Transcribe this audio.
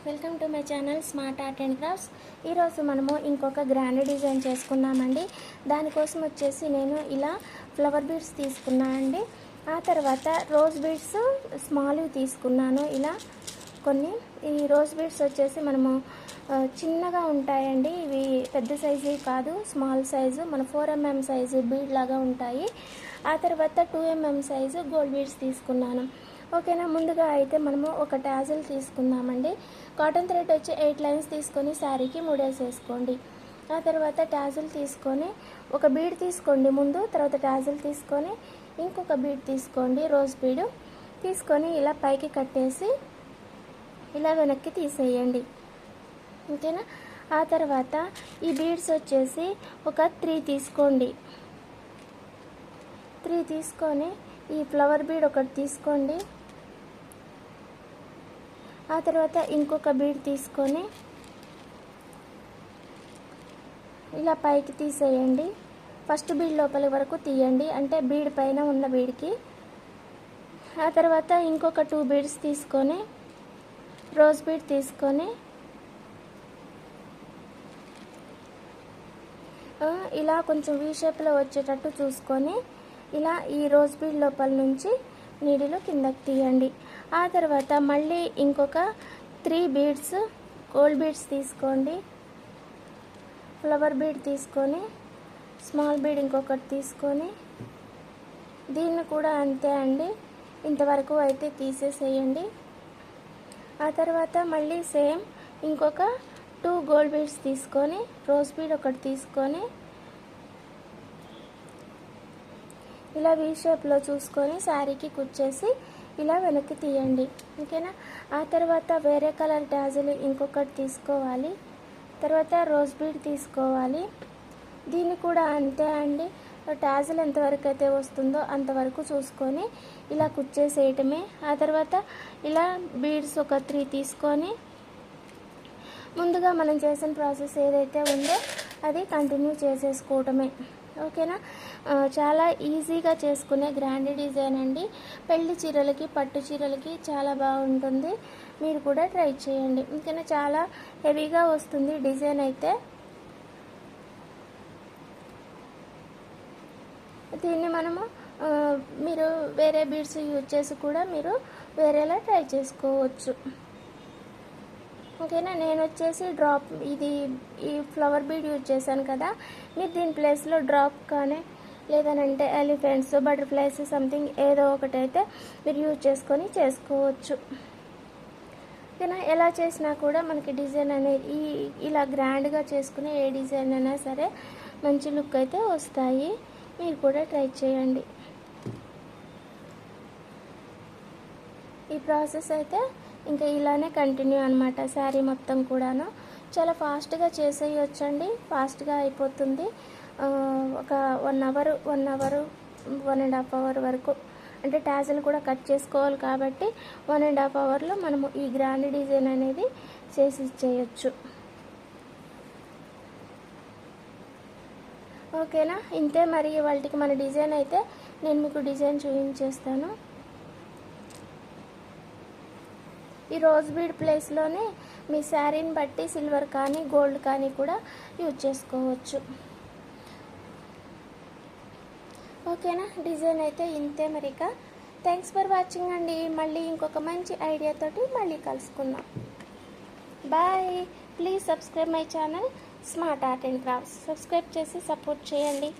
Welcome to my channel smart art and crafts. ఈరోజు మనము ఇంకొక గ్రాండ్ డిజైన్ చేసుకున్నామండి. దానికోసం వచ్చేసి నేను ఇలా ఫ్లవర్ బీడ్స్ తీసుకున్నానండి. ఆ తర్వాత రోజ్ బీడ్స్ స్మాల్వి తీసుకున్నాను. ఇలా కొన్ని ఈ రోజ్ బీడ్స్ వచ్చేసి మనము చిన్నగా ఉంటాయండి. ఇవి పెద్ద సైజు కాదు, స్మాల్ సైజు, మన 4mm సైజు బీడ్ లాగా ఉంటాయి. ఆ తర్వాత 2mm సైజు గోల్డ్ బీడ్స్ తీసుకున్నాను. ఓకేనా. ముందుగా అయితే మనము ఒక టాజిల్ తీసుకుందామండి. కాటన్ థ్రెడ్ వచ్చి 8 లైన్స్ తీసుకొని శారీకి ముడేసేసుకోండి. ఆ తర్వాత టాజిల్ తీసుకొని ఒక బీడ్ తీసుకోండి ముందు, తర్వాత టాజిల్ తీసుకొని ఇంకొక బీడ్ తీసుకోండి, రోజ్ బీడ్ తీసుకొని ఇలా పైకి కట్టేసి ఇలా వెనక్కి తీసేయండి. ఓకేనా. ఆ తర్వాత ఈ బీడ్స్ వచ్చేసి ఒక 3 తీసుకోండి. 3 తీసుకొని ఈ ఫ్లవర్ బీడ్ ఒకటి తీసుకోండి. ఆ తర్వాత ఇంకొక బీడ్ తీసుకొని ఇలా పైకి తీసేయండి. ఫస్ట్ బీడ్ లోపలి వరకు తీయండి, అంటే బీడ్ పైన ఉన్న బీడ్కి. ఆ తర్వాత ఇంకొక 2 బీడ్స్ తీసుకొని రోజ్ బీడ్ తీసుకొని ఇలా కొంచెం వీ షేప్లో వచ్చేటట్టు చూసుకొని ఇలా ఈ రోజ్ బీడ్ లోపల నుంచి నీడిలో కిందకి తీయండి. ఆ తర్వాత మళ్ళీ ఇంకొక 3 బీడ్స్ గోల్డ్ బీడ్స్ తీసుకోండి. ఫ్లవర్ బీడ్ తీసుకొని స్మాల్ బీడ్ ఇంకొకటి తీసుకొని దీన్ని కూడా అంతే అండి, ఇంతవరకు అయితే తీసేసేయండి. ఆ తర్వాత మళ్ళీ సేమ్ ఇంకొక 2 గోల్డ్ బీడ్స్ తీసుకొని రోజ్ బీడ్ ఒకటి తీసుకొని ఇలా వీ షేప్లో చూసుకొని శారీకి కుచ్చేసి ఇలా వెనక్కి తీయండి. ఓకేనా. ఆ తర్వాత వేరే కలర్ టాజిల్ ఇంకొకటి తీసుకోవాలి. తర్వాత రోజ్ బీడ్ తీసుకోవాలి. దీన్ని కూడా అంతే అండి, టాజిల్ ఎంతవరకు అయితే వస్తుందో అంతవరకు చూసుకొని ఇలా కుచ్చేసేయటమే. ఆ తర్వాత ఇలా బీడ్స్ ఒక 3 తీసుకొని ముందుగా మనం చేసిన ప్రాసెస్ ఏదైతే ఉందో అది కంటిన్యూ చేసేసుకోవటమే. ఓకేనా. చాలా ఈజీగా చేసుకునే గ్రాండ్ డిజైన్ అండి. పెళ్లి చీరలకి, పట్టు చీరలకి చాలా బాగుంటుంది. మీరు కూడా ట్రై చేయండి. ఓకేనా. చాలా హెవీగా వస్తుంది డిజైన్ అయితే. దీన్ని మనము మీరు వేరే బీడ్స్ యూజ్ చేసి కూడా మీరు వేరేలా ట్రై చేసుకోవచ్చు. ఓకేనా. నేను వచ్చేసి డ్రాప్ ఈ ఫ్లవర్ బీడ్ యూజ్ చేశాను కదా, మీరు దీని ప్లేస్లో డ్రాప్ కానీ లేదనంటే ఎలిఫెంట్స్, బటర్ఫ్లైస్ సంథింగ్ ఏదో ఒకటైతే మీరు యూజ్ చేసుకొని చేసుకోవచ్చు. ఓకేనా. ఎలా చేసినా కూడా మనకి డిజైన్ అనేది ఇలా గ్రాండ్గా చేసుకునే ఏ డిజైన్ అయినా సరే మంచి లుక్ అయితే వస్తాయి. మీరు కూడా ట్రై చేయండి. ఈ ప్రాసెస్ అయితే ఇంకా ఇలానే కంటిన్యూ అనమాట. శారీ మొత్తం కూడాను చాలా ఫాస్ట్గా చేసేయొచ్చండి, ఫాస్ట్గా అయిపోతుంది. ఒక 1 అవర్ 1.5 అవర్ వరకు, అంటే టాజిల్ కూడా కట్ చేసుకోవాలి కాబట్టి 1.5 అవర్లో మనము ఈ గ్రాండ్ డిజైన్ అనేది చేసి ఇచ్చేయచ్చు. ఓకేనా. ఇంతే మరి వాళ్ళకి మన డిజైన్ అయితే నేను మీకు డిజైన్ చూపించేస్తాను. ఈ రోజ్ బీడ్ ప్లేస్లోనే మీ శారీని బట్టి సిల్వర్ కానీ గోల్డ్ కానీ కూడా యూజ్ చేసుకోవచ్చు. ఓకేనా. డిజైన్ అయితే ఇంతే మరిక. థ్యాంక్స్ ఫర్ వాచింగ్ అండి. మళ్ళీ ఇంకొక మంచి ఐడియాతోటి మళ్ళీ కలుసుకుందాం. Bye. Please subscribe my channel smart art and crafts. Subscribe చేసి సపోర్ట్ చేయండి.